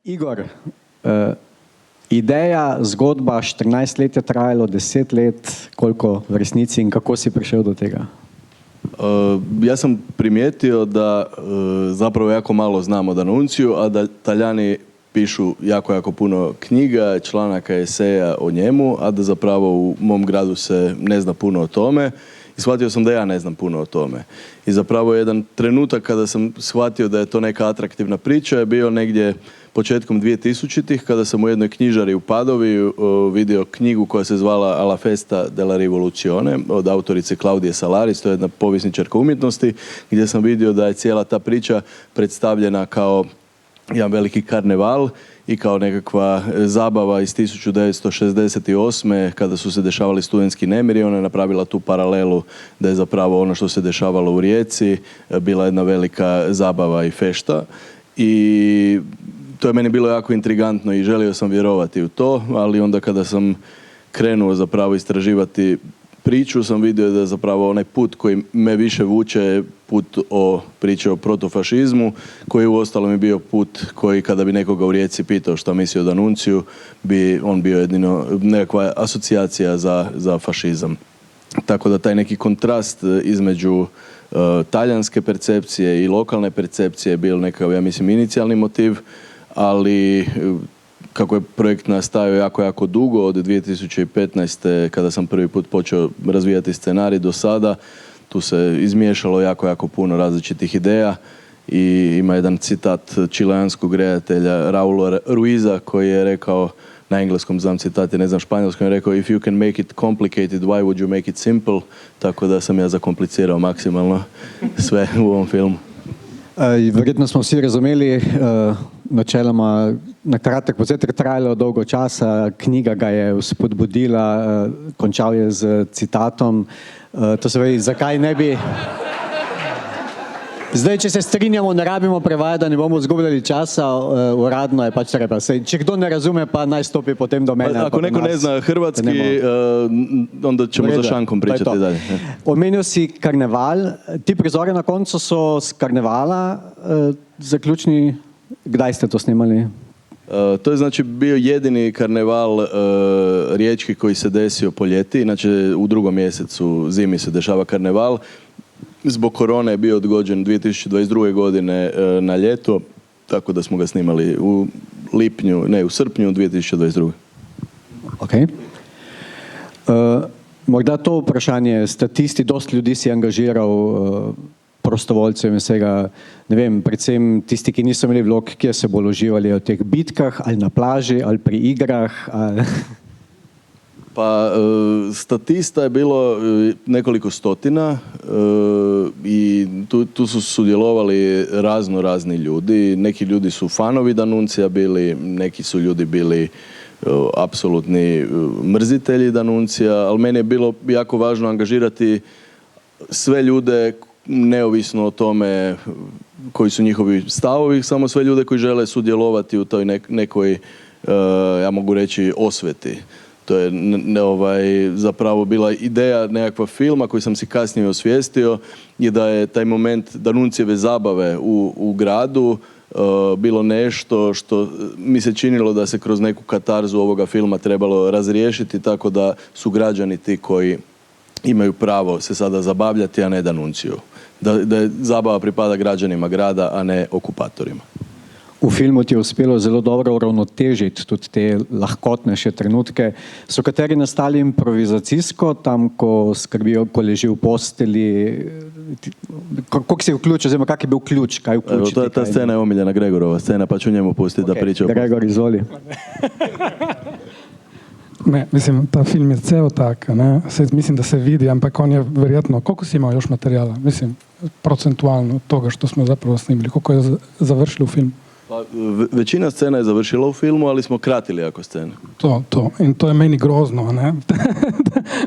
Igor, ideja, zgodba, 14 let je trajalo, 10 let, koliko v resnici in kako si prišel do tega? Ja sam primijetio da zapravo jako malo znam o D'Annunziu, a da Talijani pišu jako puno knjiga, članaka, eseja o njemu, a da zapravo u mom gradu se ne zna puno o tome. I shvatio sam da ja ne znam puno o tome. I zapravo jedan trenutak kada sam shvatio da je to neka atraktivna priča je bio negdje početkom 2000-ih kada sam u jednoj knjižari u Padovi vidio knjigu koja se zvala Alla festa della rivoluzione od autorice Claudije Salaris, to je jedna povjesničarka umjetnosti, gdje sam vidio da je cijela ta priča predstavljena kao jedan veliki karneval i kao nekakva zabava iz 1968. kada su se dešavali studentski nemiri. Ona je napravila tu paralelu da je zapravo ono što se dešavalo u Rijeci bila jedna velika zabava i fešta. I to je meni bilo jako intrigantno i želio sam vjerovati u to, ali onda kada sam krenuo zapravo istraživati priču, sam vidio da je zapravo onaj put koji me više vuče je put o priče o protofašizmu, koji uostalom je bio put koji kada bi nekoga u Rijeci pitao šta misli o D'Annunziu, bi on bio jedino nekakva asocijacija za fašizam. Tako da taj neki kontrast između talijanske percepcije i lokalne percepcije je bio nekakav, ja mislim, inicijalni motiv, ali kako je projekt nastajao jako dugo, od 2015. kada sam prvi put počeo razvijati scenarij do sada, tu se izmiješalo jako puno različitih ideja i ima jedan citat čileanskog redatelja Raula Ruiza koji je rekao, na engleskom znam citat, ne znam španjolskom, je rekao if you can make it complicated, why would you make it simple? Tako da sam ja zakomplicirao maksimalno sve u ovom filmu. Verjetno smo vsi razumeli, načeloma na kratek povzetek trajalo dolgo časa, knjiga ga je spodbudila, končal je z citatom. To se pravi, zakaj ne bi... Zdaj, če se strinjamo, ne rabimo prevajati, da ne bomo izgubljali časa, uradno je pač treba. Če kdo ne razume, pa naj stopi potem do mene. Ako neko ne zna hrvatski, onda ćemo za šankom pričati dalje. Omenil si karneval. Ti prizori na koncu so z karnevala zaključni. Kdaj ste to snimali? To je znači bio jedini karneval riječki koji se desio po ljeti. Inače u drugom mjesecu zimi se dešava karneval. Zbog korone je bio odgođen 2022. godine na ljeto, tako da smo ga snimali u srpnju 2022. Ok. Morda to vprašanje, statisti, dosti ljudi si angažiral, prostovoljcev in vsega, ne vem, predvsem tisti, ki niso imeli vlog, kjer se bolj uživali v teh bitkah, ali na plaži, ali pri igrah, ali... Pa statista je bilo nekoliko stotina i tu su sudjelovali razni ljudi. Neki ljudi su fanovi D'Annunzia bili, neki su ljudi bili apsolutni mrzitelji D'Annunzia, ali meni je bilo jako važno angažirati sve ljude, neovisno o tome koji su njihovi stavovi, samo sve ljude koji žele sudjelovati u toj nekoj, ja mogu reći, osveti. To je zapravo bila ideja nekakva filma koji sam si kasnije osvijestio i da je taj moment D'Annunzieve zabave u gradu bilo nešto što mi se činilo da se kroz neku katarzu ovoga filma trebalo razriješiti, tako da su građani ti koji imaju pravo se sada zabavljati, a ne D'Annunziu. Da je zabava pripada građanima grada, a ne okupatorima. V filmu ti je uspelo zelo dobro uravnotežiti tudi te lahkotnejše trenutke, so kateri nastali improvizacijsko, tam, ko skrbijo, ko leži v posteli. Kako si vključil, oziroma kak je bil ključ, kaj vključiti? Ta scena je omiljena Gregorova scena, pa ću njemu pustiti da priča. Gregor, izvoli. Ne, mislim, ta film je cel tak, ne? Mislim, da se vidi, ampak on je verjetno, koliko si imao još materijala? Mislim, procentualno toga što smo zapravo snimili, koliko je završilo u filmu? Pa, većina scena je završila u filmu, ali smo kratili jako scene. To. In to je meni grozno, ne?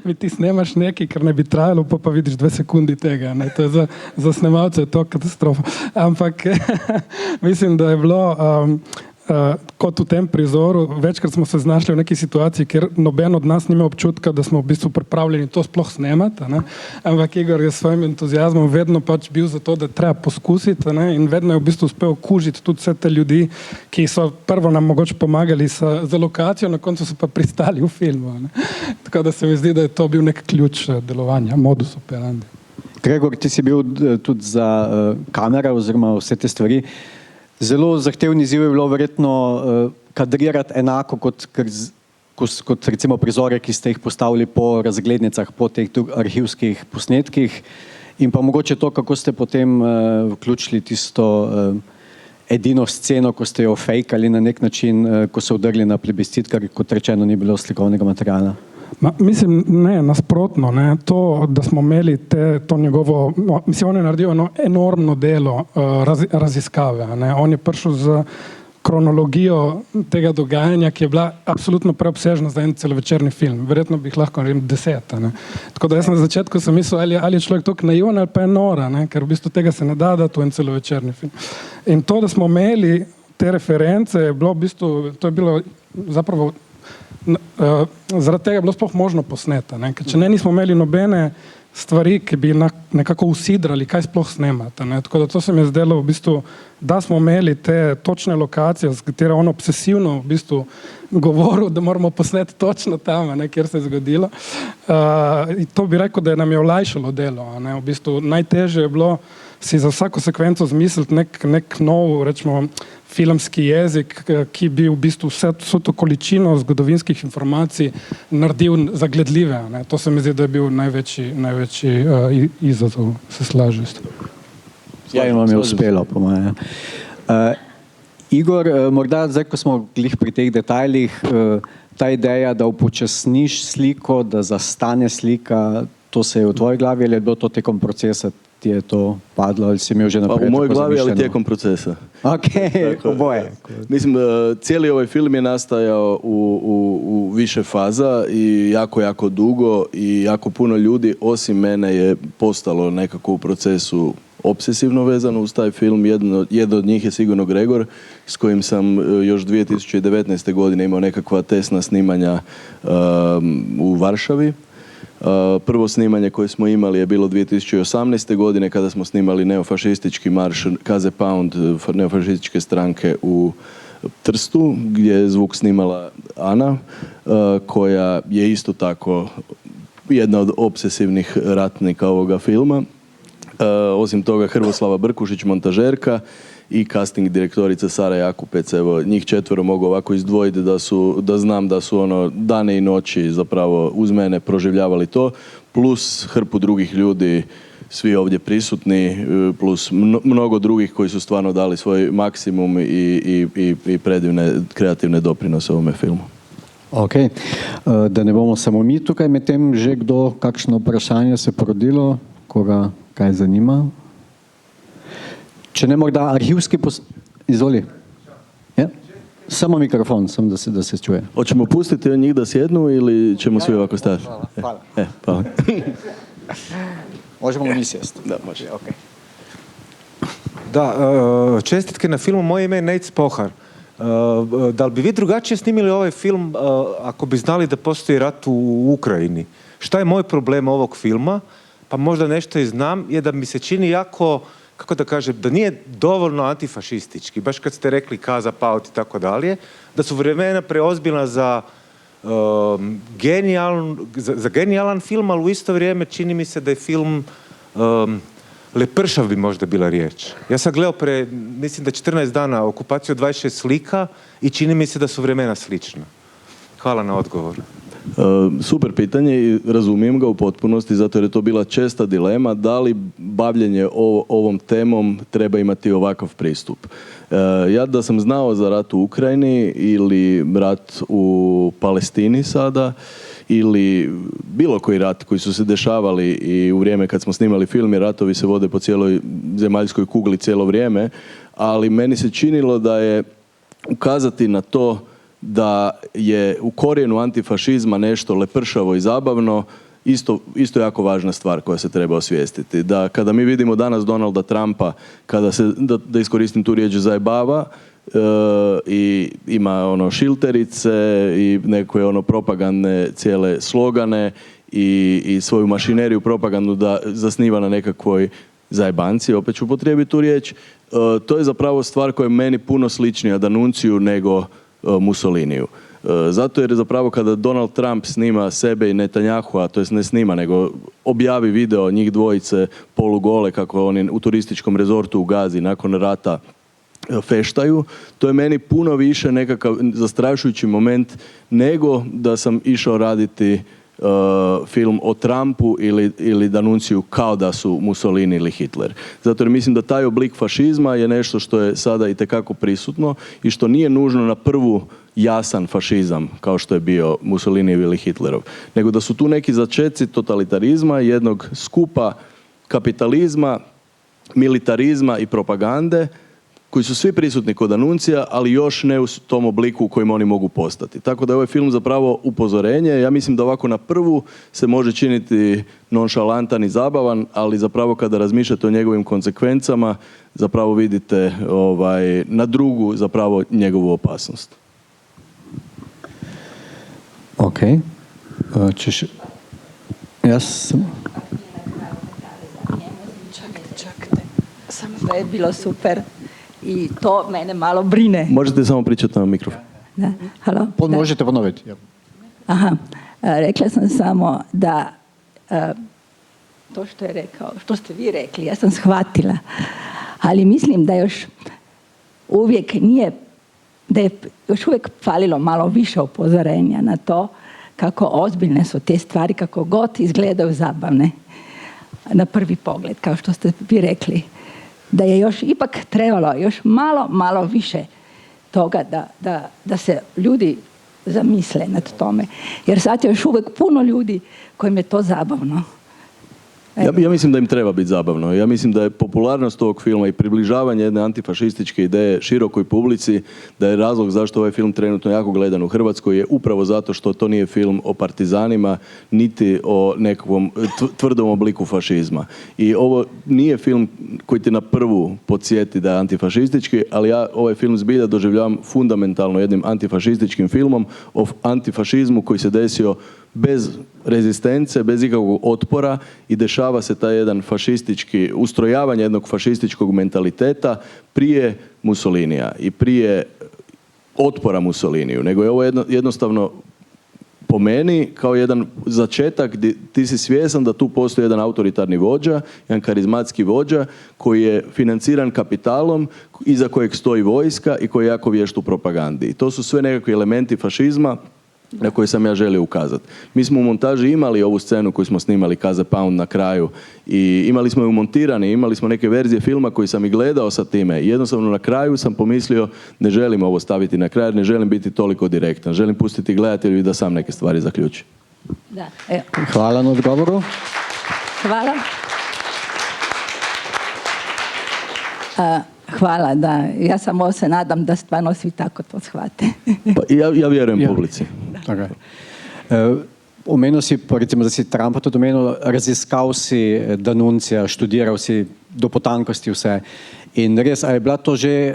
Mi ti snemaš nekaj, kar ne bi trajalo, pa vidiš 2 sekundi tega, ne? To je za snemalce je to katastrofa. Ampak mislim, da je bilo kot v tem prizoru, večkrat smo se znašli v neki situaciji, kjer noben od nas nima občutka, da smo v bistvu pripravljeni to sploh snemati, ne? Ampak Igor je s svojim entuziazmom vedno pač bil za to, da treba poskusiti, ne? In vedno je v bistvu uspel kužiti tudi vse te ljudi, ki so prvo nam mogoče pomagali za lokacijo, na koncu so pa pristali v filmu. Ne? Tako da se mi zdi, da je to bil nek ključ delovanja, modus operandi. Gregor, ti si bil tudi za kamere oziroma vse te stvari. Zelo zahtevni izziv je bilo verjetno kadrirati enako kot recimo prizore, ki ste jih postavili po razglednicah, po teh arhivskih posnetkih in pa mogoče to, kako ste potem vključili tisto edino sceno, ko ste jo fejkali na nek način, ko so udrli na plebiscit, kar kot rečeno ni bilo slikovnega materiala. Mislim, ne, nasprotno, ne, to, da smo imeli to njegovo, mislim, on je naredil eno enormno delo raziskave, ne, on je prišel z kronologijo tega dogajanja, ki je bila absolutno preobsežna za en celovečerni film, verjetno bi jih lahko naredil 10, ne. Tako da jaz na začetku sem mislil, ali je človek toliko naivan ali pa je nora, ne, ker v bistvu tega se ne da dati v en celovečerni film. In to, da smo imeli te reference, je bilo v bistvu, to je bilo zapravo zaradi tega je bilo sploh možno posneti, ne? Ker če ne, nismo imeli nobene stvari, ki bi nekako usidrali, kaj sploh snemati, ne? Tako da to se mi je zdelo v bistvu, da smo imeli te točne lokacije, s katero on obsesivno v bistvu govoril, da moramo posneti točno tam, ne, kjer se je zgodilo. To bi rekel, da nam je olajšalo delo, ne? V bistvu najtežje je bilo si za vsako sekvenco zmisliti nek nov, rečemo, filmski jezik, ki bi v bistvu vso to količino zgodovinskih informacij naredil zagledljive. Ne? To se mi zdi, da je bil največji izazov, se slažem. Ja, in vam je uspelo, po mojem. Igor, morda zdaj, ko smo glih pri teh detajlih, ta ideja, da upočasniš sliko, da zastane slika, to se je v tvoji glavi ali je bilo to tekom procesa? Ti je to padlo ali si imel že naprej? U mojoj glavi, ali tijekom procesa. Ok, oboje. Mislim, cijeli ovaj film je nastajao u više faza i jako dugo i jako puno ljudi osim mene je postalo nekako u procesu obsesivno vezano uz taj film. Jedan od njih je sigurno Gregor, s kojim sam još 2019. godine imao nekakva testna snimanja u Varšavi. Prvo snimanje koje smo imali je bilo 2018. godine kada smo snimali neofašistički marš Kaze Pound, neofašističke stranke u Trstu, gdje je zvuk snimala Ana, koja je isto tako jedna od obsesivnih ratnika ovoga filma. Osim toga Hrvoslava Brkušić, montažerka, i casting direktorica Sara Jakupec. Evo, njih 4 mogu ovako izdvojiti da znam da su ono dane i noći zapravo uz mene proživljavali to, plus hrpu drugih ljudi, svi ovdje prisutni, plus mnogo drugih koji su stvarno dali svoj maksimum i predivne kreativne doprinose ovome filmu. Ok, da ne bomo samo mi tukaj, medtem že kdo, kakšno vprašanje se porodilo, koga kaj zanima? Če ne morda arhivski Izvoli. Ja? Samo mikrofon, samo da se čuje. Hoćemo pustiti njih da sjednu ili ćemo svi ovako stati? Hvala. Hvala. Možemo mi sjesti? Da, može. Okay. Da, čestitke na filmu. Moje ime je Nejc Pohar. Da li bi vi drugačije snimili ovaj film ako bi znali da postoji rat u Ukrajini? Šta je moj problem ovog filma? Pa možda nešto i znam, je da mi se čini jako, kako da kažem, da nije dovoljno antifašistički. Baš kad ste rekli Kaza Paut i tako dalje, da su vremena preozbiljna za genijalan film, ali u isto vrijeme čini mi se da je film lepršav bi možda bila riječ. Ja sam gledao mislim da 14 dana okupaciju 26 slika i čini mi se da su vremena slična. Hvala na odgovor. Super pitanje i razumijem ga u potpunosti zato jer je to bila česta dilema da li bavljenje ovom temom treba imati ovakav pristup. Ja da sam znao za rat u Ukrajini ili rat u Palestini sada ili bilo koji rat koji su se dešavali i u vrijeme kad smo snimali film jer ratovi se vode po cijeloj zemaljskoj kugli cijelo vrijeme, ali meni se činilo da je ukazati na to da je u korijenu antifašizma nešto lepršavo i zabavno isto jako važna stvar koja se treba osvijestiti. Da kada mi vidimo danas Donalda Trumpa, kada se, da iskoristim tu riječ, zajebava, i ima ono šilterice i neke ono propagandne cijele slogane i svoju mašineriju propagandnu da zasniva na nekakvoj zajebanci, opet ću upotrijebiti tu riječ. To je zapravo stvar koja je meni puno sličnija D'Annunziju nego Mussoliniju. Zato jer zapravo kada Donald Trump snima sebe i Netanyahua, to jest ne snima, nego objavi video njih dvojice polugole kako oni u turističkom rezortu u Gazi nakon rata feštaju, to je meni puno više nekakav zastrašujući moment nego da sam išao raditi film o Trumpu ili D'Annunziju kao da su Mussolini ili Hitler. Zato jer mislim da taj oblik fašizma je nešto što je sada itekako prisutno i što nije nužno na prvu jasan fašizam kao što je bio Mussolinijev ili Hitlerov, nego da su tu neki začeci totalitarizma, jednog skupa kapitalizma, militarizma i propagande koji su svi prisutni kod D'Annunzija, ali još ne u tom obliku u kojem oni mogu postati. Tako da je ovaj film zapravo upozorenje. Ja mislim da ovako na prvu se može činiti nonšalantan i zabavan, ali zapravo kada razmišljate o njegovim konsekvencama, zapravo vidite na drugu zapravo njegovu opasnost. Ok. Ja sam... Čakajte. Samo da je bilo super. I to mene malo brine. Možete samo pričati na mikrofon. Da, halo? Možete ponoviti. Aha, rekla sam samo da to što je rekao, što ste vi rekli, ja sam shvatila. Ali mislim da još uvijek nije, da je još uvijek falilo malo više upozorenja na to kako ozbiljne su te stvari, kako god izgledaju zabavne na prvi pogled, kao što ste vi rekli. Da je još ipak trebalo još malo više toga da se ljudi zamisle nad tome. Jer sad je još uvijek puno ljudi kojim je to zabavno. Ja mislim da im treba biti zabavno. Ja mislim da je popularnost ovog filma i približavanje jedne antifašističke ideje širokoj publici, da je razlog zašto ovaj film trenutno jako gledan u Hrvatskoj je upravo zato što to nije film o partizanima, niti o nekakvom tvrdom obliku fašizma. I ovo nije film koji ti na prvu podsjeti da je antifašistički, ali ja ovaj film zbilja doživljavam fundamentalno jednim antifašističkim filmom o antifašizmu koji se desio bez rezistence, bez ikakvog otpora i dešava se taj jedan fašistički, ustrojavanje jednog fašističkog mentaliteta prije Mussolinija i prije otpora Mussoliniju, nego je ovo jednostavno po meni kao jedan začetak gdje ti si svjestan da tu postoji jedan autoritarni vođa, jedan karizmatski vođa koji je financiran kapitalom, iza kojeg stoji vojska i koji je jako vješt u propagandi. I to su sve nekakvi elementi fašizma na koje sam ja želio ukazati. Mi smo u montaži imali ovu scenu koju smo snimali, Kaze Pound na kraju, i imali smo ju montirani, imali smo neke verzije filma koji sam i gledao sa time. I jednostavno na kraju sam pomislio ne želim ovo staviti na kraj, ne želim biti toliko direktan. Želim pustiti gledatelju i da sam neke stvari zaključi. Da, evo. Hvala na odgovoru. Hvala. Hvala, da. Ja samo se nadam da stvarno svi tako to shvate. Pa ja vjerujem publici. Okay. Omenil si, recimo, da si Trumpa tudi omenil, raziskal si D'Annunzija, študiral si do potankosti vse. In res, a je bila to že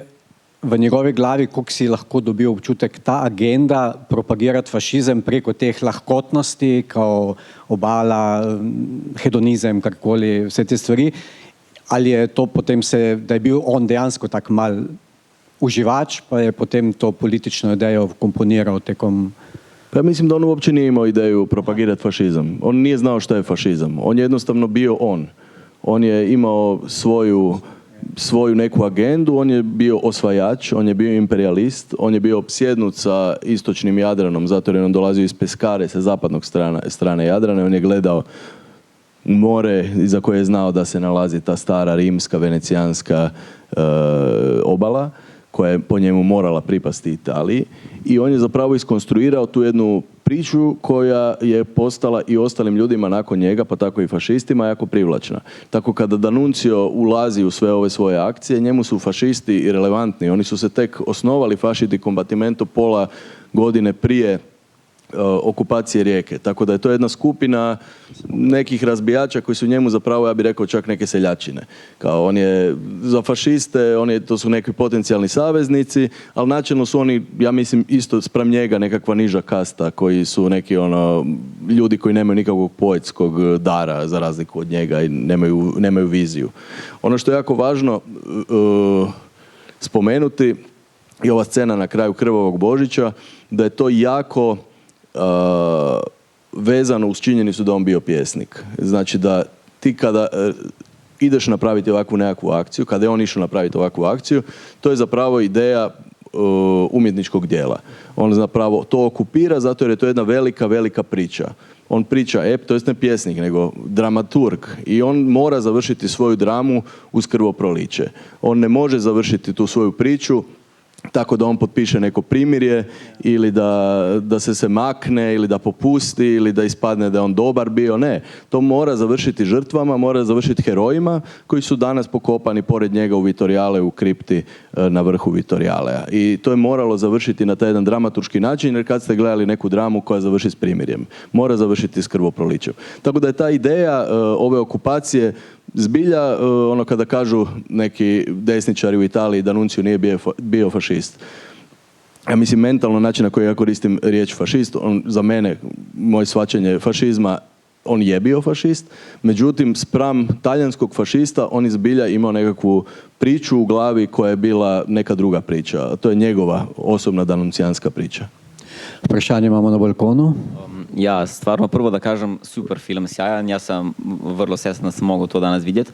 v njegovi glavi, koliko si lahko dobil občutek, ta agenda propagirati fašizem preko teh lahkotnosti, kao obala, hedonizem, karkoli, vse te stvari, ali je to potem da je bil on dejansko tak mal uživač, pa je potem to politično idejo komponiral tekom... Ja mislim da on uopće nije imao ideju propagirati fašizam. On nije znao šta je fašizam. On je jednostavno bio on. On je imao svoju neku agendu, on je bio osvajač, on je bio imperialist, on je bio opsjednut sa istočnim Jadranom, zato jer je on dolazio iz Peskare sa zapadnog strane Jadrana, on je gledao more iza koje je znao da se nalazi ta stara rimska, venecijanska obala, koja je po njemu morala pripasti Italiji, i on je zapravo iskonstruirao tu jednu priču koja je postala i ostalim ljudima nakon njega, pa tako i fašistima, jako privlačna. Tako kada D'Annunzio ulazi u sve ove svoje akcije, njemu su fašisti irelevantni. Oni su se tek osnovali, Fasci di Combattimento, pola godine prije okupacije Rijeke. Tako da je to jedna skupina nekih razbijača koji su njemu zapravo, ja bih rekao, čak neke seljačine. Kao on je za fašiste, to su neki potencijalni saveznici, ali načelno su oni, ja mislim, isto spram njega nekakva niža kasta koji su neki ljudi koji nemaju nikakvog poetskog dara za razliku od njega i nemaju viziju. Ono što je jako važno spomenuti i ova scena na kraju Krvavog Božića, da je to jako vezano uz činjenicu da on bio pjesnik. Znači da ti kada ideš napraviti ovakvu nekakvu akciju, kada je on išao napraviti ovakvu akciju, to je zapravo ideja umjetničkog dijela. On zapravo to okupira zato jer je to jedna velika, velika priča. On priča to jest ne pjesnik, nego dramaturg i on mora završiti svoju dramu uz krvoproliće. On ne može završiti tu svoju priču tako da on potpiše neko primirje ili da se makne ili da popusti ili da ispadne da je on dobar bio. Ne, to mora završiti žrtvama, mora završiti herojima koji su danas pokopani pored njega u Vitoriale, u kripti na vrhu Vitorialea. I to je moralo završiti na taj jedan dramaturški način, jer kad ste gledali neku dramu koja završi s primirjem, mora završiti s krvoprolićem. Tako da je ta ideja ove okupacije zbilja, kada kažu neki desničari u Italiji da Nuncio nije bio fašist. Ja mislim, mentalno način na koji ja koristim riječ fašist, za mene, moje shvaćanje fašizma, on je bio fašist, međutim, spram talijanskog fašista, on je zbilja imao nekakvu priču u glavi koja je bila neka druga priča. To je njegova osobna danuncijanska priča. Vprašanje imamo na balkonu. Ja, stvarno prvo da kažem, super film, sjajan, ja sam vrlo srećan da sam mogao to danas vidjeti.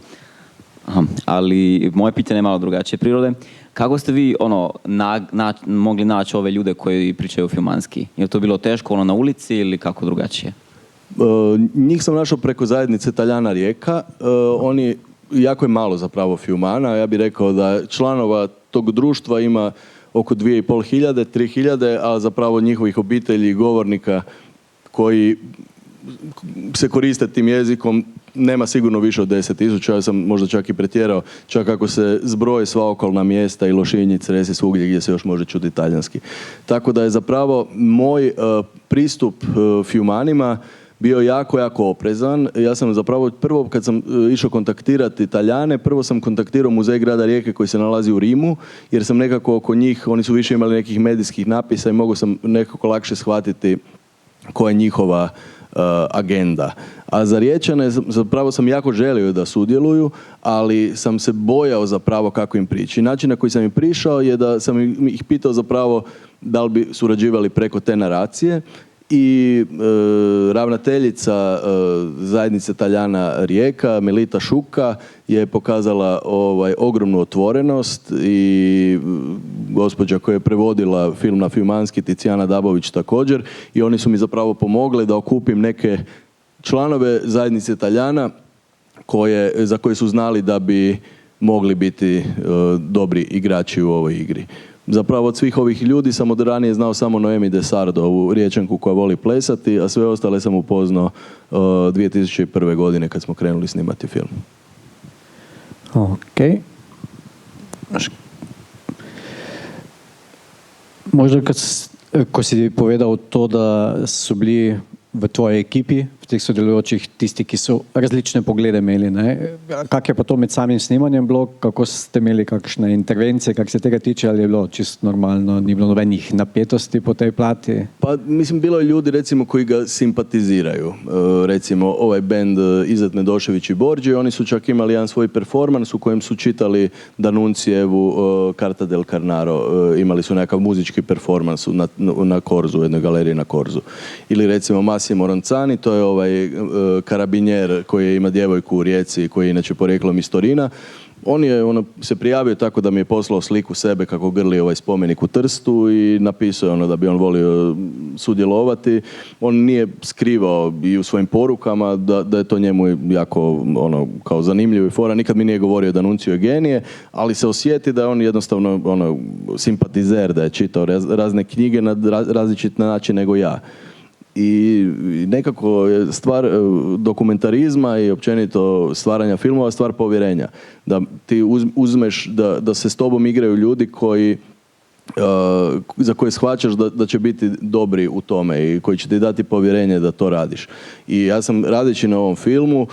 Ali moje pitanje je malo drugačije prirode. Kako ste vi mogli naći ove ljude koji pričaju filmanski? Je to bilo teško na ulici ili kako drugačije? Njih sam našao preko zajednice Taljana Rijeka. Oni, jako je malo zapravo filmana. Ja bih rekao da članova tog društva ima oko 2500, 3000, a zapravo njihovih obitelji i govornika koji se koriste tim jezikom nema sigurno više od 10.000, ja sam možda čak i pretjerao, čak ako se zbroje sva okolna mjesta i Lošinji, Cresi, svugdje gdje se još može čuti talijanski. Tako da je zapravo moj pristup filmanima bio jako, jako oprezan. Ja sam zapravo prvo kad sam išao kontaktirati Taljane, prvo sam kontaktirao Muzej grada Rijeke koji se nalazi u Rimu, jer sam nekako oko njih, oni su više imali nekih medijskih napisa i mogao sam nekako lakše shvatiti koja je njihova agenda. A za Riječane zapravo sam jako želio da sudjeluju, ali sam se bojao zapravo kako im prići. Način na koji sam im prišao je da sam ih pitao zapravo da li bi surađivali preko te naracije i ravnateljica zajednice Taljana Rijeka, Melita Šuka, je pokazala ogromnu otvorenost i gospođa koja je prevodila film na filmanski, Ticijana Dabović također, i oni su mi zapravo pomogli da okupim neke članove zajednice Taljana za koje su znali da bi mogli biti dobri igrači u ovoj igri. Zapravo od svih ovih ljudi sam od ranije znao samo Noemi De Sardo, ovu Riječanku koja voli plesati, a sve ostale sam upoznao 2001. godine kad smo krenuli snimati film. Ok. Možda ko si povedal to, da so bili v tvoji ekipi, v teh sodelujočih, tisti, ki so različne poglede imeli. Kako je pa to med samim snimanjem bilo? Kako ste imeli kakšne intervencije, kak se tega tiče, ali je bilo čisto normalno, ni bilo nobenih napetosti po tej plati? Pa, mislim, bilo je ljudi, recimo, koji ga simpatiziraju. Recimo, ovaj bend Izet Nedošević i Borđi, oni su čak imali jedan svoj performans u kojem su čitali Danuncijevu Carta del Carnaro. Imali su nekakav muzički performans na Korzu, u jednoj galeriji na Korzu. Ili, recimo, Massimo Roncani, to je ovaj karabinjer koji ima djevojku u Rijeci, koji je inače porijeklom iz Torina. On je se prijavio tako da mi je poslao sliku sebe kako grli ovaj spomenik u Trstu i napisao je da bi on volio sudjelovati. On nije skrivao i u svojim porukama da je to njemu jako kao zanimljivo i fora. Nikad mi nije govorio da Nuncio je genije, ali se osjeti da je on jednostavno simpatizer, da je čitao razne knjige na različit način nego ja. I nekako je stvar dokumentarizma i općenito stvaranja filmova stvar povjerenja. Da ti uzmeš da se s tobom igraju ljudi koji za koje shvaćaš da će biti dobri u tome i koji će ti dati povjerenje da to radiš. I ja sam radeći na ovom filmu,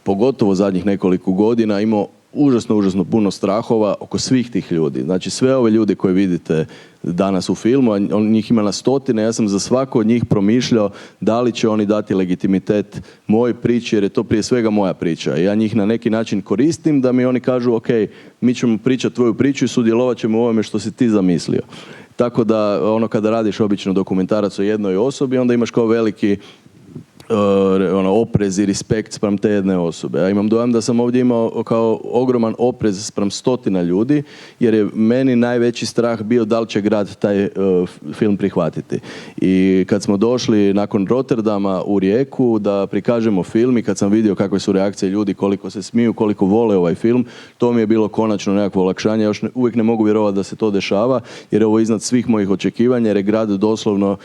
pogotovo zadnjih nekoliko godina, imao užasno puno strahova oko svih tih ljudi. Znači sve ove ljudi koje vidite danas u filmu, a njih ima na stotine, ja sam za svako od njih promišljao da li će oni dati legitimitet mojoj priči, jer je to prije svega moja priča. Ja njih na neki način koristim da mi oni kažu ok, mi ćemo pričati tvoju priču i sudjelovat ćemo u ovome što si ti zamislio. Tako da kada radiš obično dokumentarac o jednoj osobi, onda imaš kao veliki oprez i respekt spram te jedne osobe. Ja imam dojam da sam ovdje imao kao ogroman oprez spram stotina ljudi, jer je meni najveći strah bio da li će grad taj film prihvatiti. I kad smo došli nakon Rotterdama u Rijeku da prikažemo film i kad sam vidio kakve su reakcije ljudi, koliko se smiju, koliko vole ovaj film, to mi je bilo konačno nekakvo olakšanje. Još uvijek ne mogu vjerovati da se to dešava, jer je ovo iznad svih mojih očekivanja, jer je grad doslovno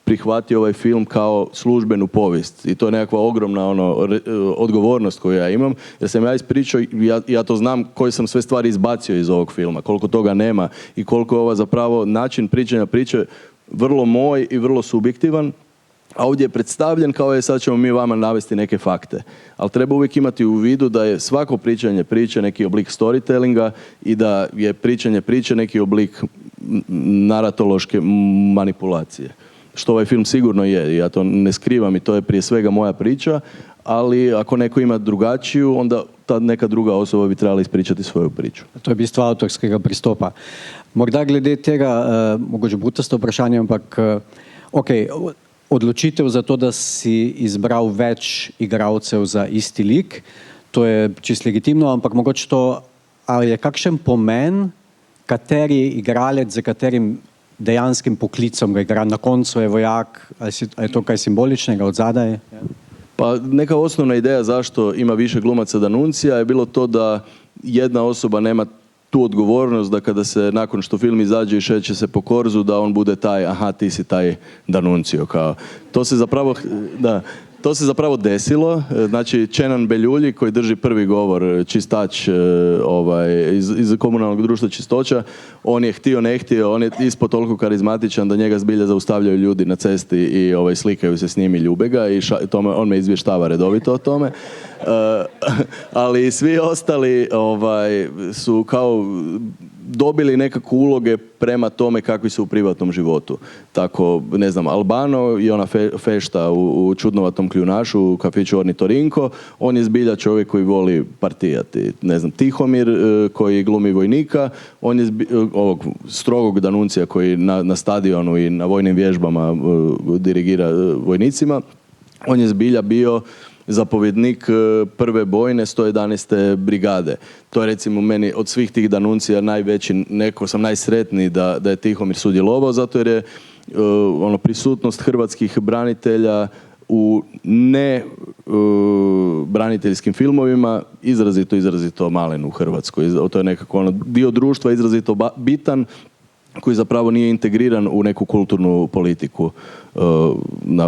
prihvatio ovaj film kao službenu povijest i to je nekakva ogromna odgovornost koju ja imam, jer sam ja ispričao, ja to znam koje sam sve stvari izbacio iz ovog filma, koliko toga nema i koliko je ova zapravo način pričanja priče vrlo moj i vrlo subjektivan, a ovdje je predstavljen kao je sad ćemo mi vama navesti neke fakte. Ali treba uvijek imati u vidu da je svako pričanje priče neki oblik storytellinga i da je pričanje priče neki oblik naratološke manipulacije. Što ovaj film sigurno je, ja to ne skrivam i to je prije svega moja priča, ali ako neko ima drugačiju, onda ta neka druga osoba bi trebala ispričati svoju priču. To je bistvo avtorskega pristopa. Morda glede tega, mogoče butasto vprašanje, ampak ok, odločitev za to, da si izbral več igralcev za isti lik, to je čisto legitimno, ampak mogoče to, ali je kakšen pomen, kateri igralec, za katerim dejanskim poklicom ga igra, na koncu je vojak, ali je to kaj simboličnega od zadaj? Pa neka osnovna ideja zašto ima više glumaca D'Annunzia je bilo to da jedna osoba nema tu odgovornost da kada se nakon što film izađe i šeće se po korzu da on bude taj, aha ti si taj D'Annunzio kao. To se zapravo desilo, znači Čenan Beljulji koji drži prvi govor, čistač iz komunalnog društva Čistoća, on je htio, ne htio, on je ispod toliko karizmatičan da njega zbilja zaustavljaju ljudi na cesti i slikaju se s njim i ljube ga i on me izvještava redovito o tome. Ali svi ostali su kao dobili nekako uloge prema tome kakvi su u privatnom životu. Tako, ne znam, Albano i ona fešta u čudnovatom kljunašu u kafiću Ornitorinko, on je zbilja čovjek koji voli partijati. Ne znam, Tihomir koji glumi vojnika, on je ovog strogog D'Annunzia koji na stadionu i na vojnim vježbama dirigira vojnicima, on je zbilja bio zapovjednik prve bojne 111. brigade. To je recimo meni od svih tih D'Annunzia najveći, neko sam najsretniji da je Tihomir sudjelovao, zato jer je prisutnost hrvatskih branitelja u ne braniteljskim filmovima izrazito malen u Hrvatskoj. To je nekako dio društva izrazito bitan koji zapravo nije integriran u neku kulturnu politiku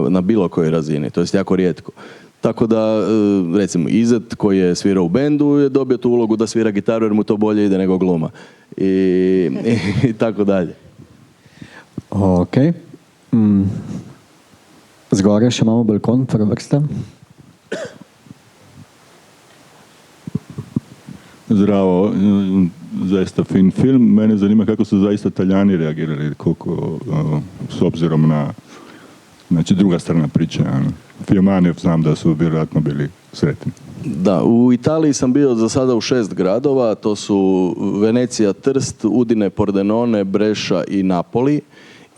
na bilo kojoj razini. To je jako rijetko. Tako da, recimo, Izet koji je svirao u bendu je dobio tu ulogu da svira gitaru jer mu to bolje ide nego gluma. I tako dalje. Ok. Zgoraj še imamo balkon, prva vrsta. Zdravo, zaista fin film. Mene zanima kako su zaista Talijani reagirali, koliko s obzirom na druga strana priče. Fiumani znam da su vjerojatno bili sretni. Da, u Italiji sam bio za sada u 6 gradova, to su Venecija, Trst, Udine, Pordenone, Breša i Napoli.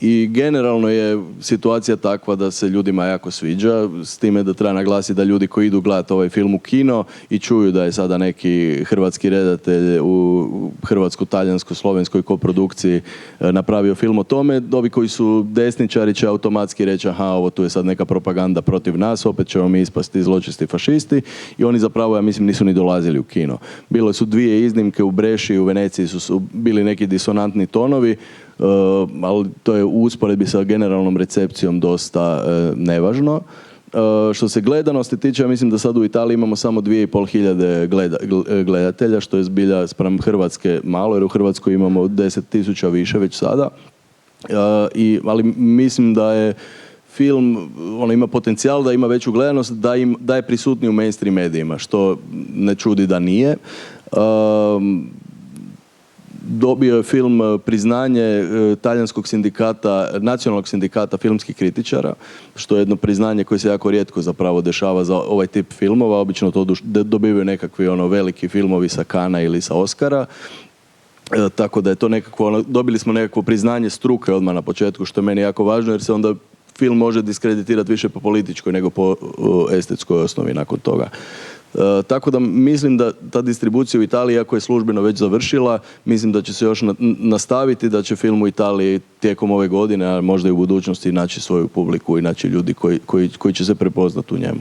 I generalno je situacija takva da se ljudima jako sviđa, s time da treba naglasiti da ljudi koji idu gledati ovaj film u kino i čuju da je sada neki hrvatski redatelj u hrvatsko-talijansko-slovenskoj koprodukciji napravio film o tome, ovi koji su desničari će automatski reći aha, ovo tu je sad neka propaganda protiv nas, opet ćemo mi ispasti zločesti fašisti i oni zapravo, ja mislim, nisu ni dolazili u kino. Bile su 2 iznimke, u Breši i u Veneciji su bili neki disonantni tonovi, ali to je u usporedbi sa generalnom recepcijom dosta nevažno. Što se gledanosti tiče, ja mislim da sad u Italiji imamo samo 2500 gledatelja, što je zbilja spram Hrvatske malo, jer u Hrvatskoj imamo 10.000 više već sada. Ali mislim da je film, ima potencijal da ima veću gledanost, da je prisutniji u mainstream medijima, što ne čudi da nije. Dobio je film priznanje talijanskog sindikata, nacionalnog sindikata filmskih kritičara, što je jedno priznanje koje se jako rijetko zapravo dešava za ovaj tip filmova. Obično to dobivaju nekakvi veliki filmovi sa Kana ili sa Oscara. Tako da je to nekakvo, dobili smo nekakvo priznanje struke odmah na početku, što je meni jako važno, jer se onda film može diskreditirati više po političkoj nego po estetskoj osnovi nakon toga. Tako da mislim da ta distribucija u Italiji, ako je službeno već završila, mislim da će se još nastaviti, da će film u Italiji tijekom ove godine, a možda i u budućnosti, naći svoju publiku i naći ljudi koji će se prepoznati u njemu.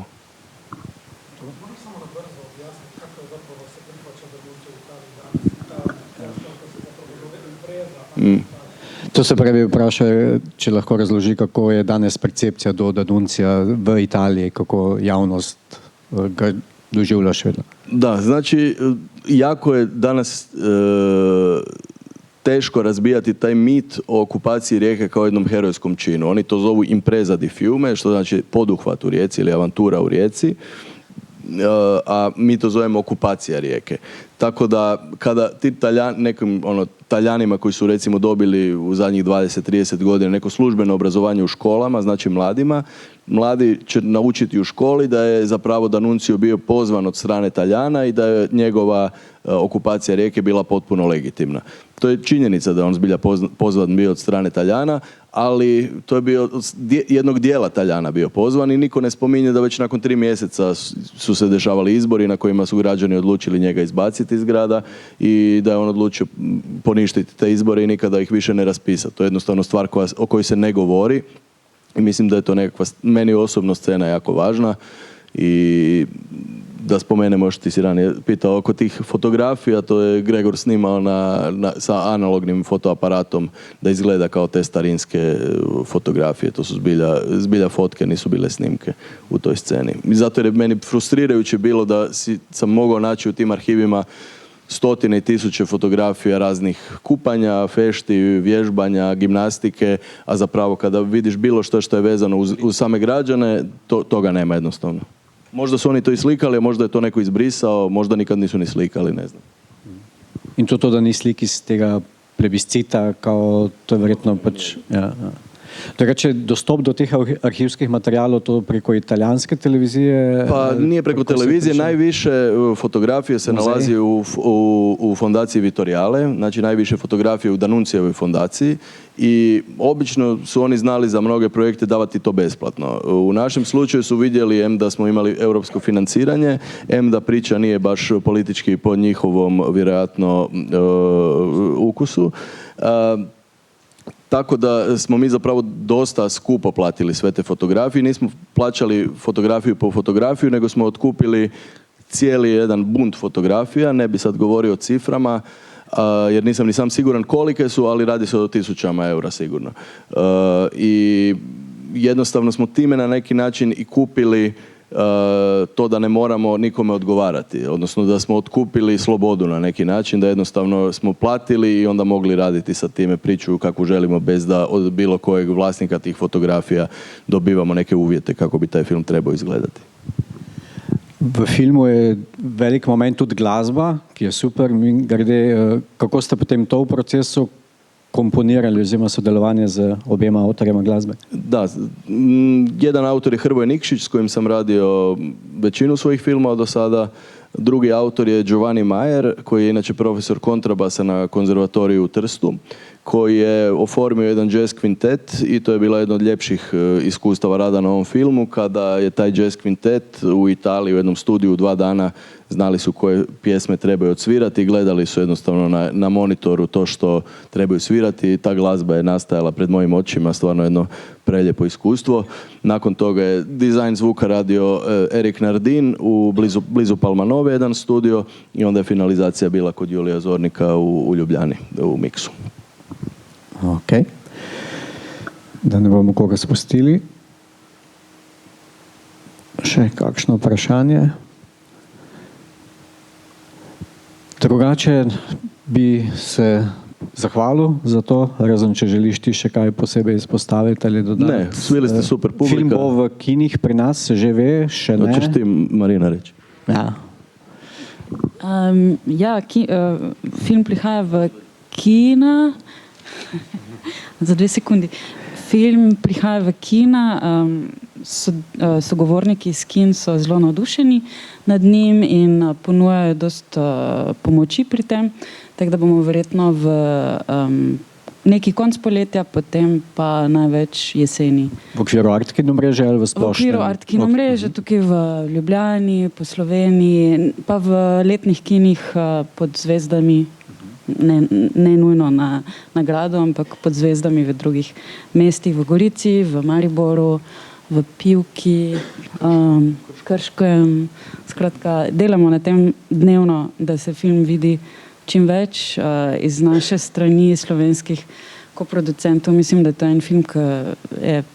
To se pravi, vprašaj, če lahko razloži, kako je danes percepcija do D'Annunzia v Italiji, kako javnost ga doživlja še vedno. Da, znači, jako je danas teško razbijati taj mit o okupaciji Rijeke kao jednom herojskom činu. Oni to zovu impreza di fiume, što znači poduhvat u Rijeci ili avantura u Rijeci, a mi to zovemo okupacija Rijeke. Tako da kada ti nekim Taljanima koji su recimo dobili u zadnjih 20-30 godina neko službeno obrazovanje u školama, znači mladi će naučiti u školi da je zapravo D'Annunzio bio pozvan od strane Taljana i da je njegova okupacija Rijeke bila potpuno legitimna. To je činjenica da on zbilja pozvan bio od strane Taljana, ali to je bio jednog dijela Taljana bio pozvan i niko ne spominje da već nakon 3 mjeseca su se dešavali izbori na kojima su građani odlučili njega izbaciti iz grada i da je on odlučio poništiti te izbore i nikada ih više ne raspisati. To je jednostavno stvar o kojoj se ne govori i mislim da je to nekakva, meni osobno, scena jako važna. I da spomenemo, što ti si ranije pitao oko tih fotografija, to je Gregor snimao sa analognim fotoaparatom da izgleda kao te starinske fotografije. To su zbilja fotke, nisu bile snimke u toj sceni. I zato je meni frustrirajuće bilo da sam mogao naći u tim arhivima 100 i 1000 fotografija raznih kupanja, fešti, vježbanja, gimnastike, a zapravo kada vidiš bilo što je vezano uz same građane, toga nema jednostavno. Možda su oni to i slikali, a možda je to neko izbrisao, možda nikad nisu ni slikali, ne znam. In to, da ni slik iz tega plebiscita, kao to je verjetno pač... Ja. Drugače, dostop do teh arhivskih materijalov to preko italijanske televizije? Pa nije preko televizije, najviše fotografije se nalazi u fondaciji Vittoriale, znači najviše fotografije u D'Annunziovoj fondaciji i obično su oni znali za mnoge projekte davati to besplatno. U našem slučaju su vidjeli da smo imali europsko financiranje, da priča nije baš politički po njihovom vjerojatno ukusu. Tako da smo mi zapravo dosta skupo platili sve te fotografije. Nismo plaćali fotografiju po fotografiju, nego smo otkupili cijeli jedan bunt fotografija. Ne bi sad govorio o ciframa, jer nisam ni sam siguran kolike su, ali radi se o 1000 eura sigurno. I jednostavno smo time na neki način i kupili to da ne moramo nikome odgovarati, odnosno da smo otkupili slobodu na neki način, da jednostavno smo platili i onda mogli raditi sa time priču kako želimo, bez da od bilo kojeg vlasnika tih fotografija dobivamo neke uvjete kako bi taj film trebao izgledati. V filmu je velik moment tudi glasba, ki je super. Grede, kako ste potem to v procesu komponirali oziroma sodelovanje z objema avtorjema glasbe? Da, jedan autor je Hrvoje Nikšić s kojim sam radio većinu svojih filmova do sada. Drugi autor je Giovanni Majer, koji je inače profesor kontrabasa na konzervatoriju u Trstu, koji je oformio jedan jazz kvintet i to je bila jedna od ljepših iskustava rada na ovom filmu, kada je taj jazz kvintet u Italiji u jednom studiju u 2 dana znali su koje pjesme trebaju odsvirati i gledali su jednostavno na monitoru to što trebaju svirati i ta glazba je nastajala pred mojim očima, stvarno jedno prelijepo iskustvo. Nakon toga je dizajn zvuka radio Erik Nardin u blizu Palmanove, jedan studio, i onda je finalizacija bila kod Julija Zornika u Ljubljani, u Miksu. Ok. Da ne bomo koga spustili. Še kakšno vprašanje? Drugače bi se zahvalil za to, razen če želiš ti še kaj posebej izpostaviti ali dodati. Ne, svili ste super, publika. Film bo v kinih pri nas, se že ve, še ne. Hočeš ti, Marina, reči? Ja. Film prihaja v kina. Za 2 sekundi. Film prihaja v kina, sogovorniki iz kin so zelo navdušeni nad njim in ponujajo dosta pomoči pri tem, tako da bomo verjetno v neki konc poletja, potem pa največ jeseni. V okviru Artkino mreže ali v splošnem? V okviru Artkino mreže, tukaj v Ljubljani, po Sloveniji, pa v letnih kinih pod zvezdami, ne nujno na gradu, ampak pod zvezdami v drugih mestih, v Gorici, v Mariboru, v Pivki, v Krškem. Skratka, delamo na tem dnevno, da se film vidi čim več iz naše strani slovenskih koproducentov. Mislim, da je to en film, ki je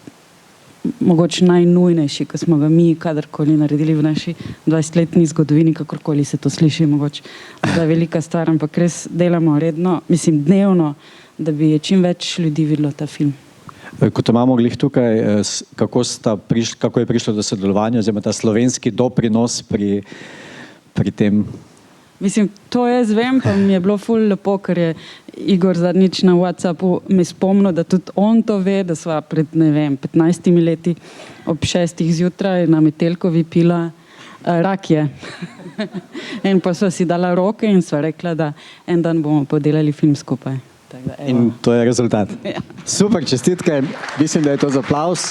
mogoče najnujnejši, ki smo ga mi kadarkoli naredili v naši 20-letni zgodovini, kakorkoli se to sliši, mogoče da je velika stvar, ampak res delamo redno, mislim dnevno, da bi čim več ljudi videlo ta film. Kot imamo glih tukaj, kako je prišlo do sodelovanja, oziroma ta slovenski doprinos pri tem? Mislim, to jaz vem, pa mi je bilo ful lepo, ker je Igor zadnjič na WhatsAppu me spomnil, da tudi on to ve, da sva pred, 15 leti ob 6 zjutraj na Metelkovi pila rakije. In pa sva si dala roke in sva rekla, da en dan bomo podelali film skupaj. In to je rezultat. Ja. Super, čestitke. Mislim, da je to za aplavz.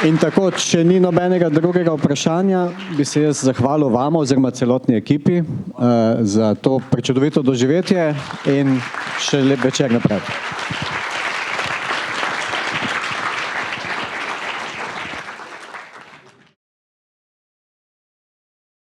In tako, če ni nobenega drugega vprašanja, bi se jaz zahvalil vam oziroma celotni ekipi za to prečudovito doživetje in še lep večer naprej.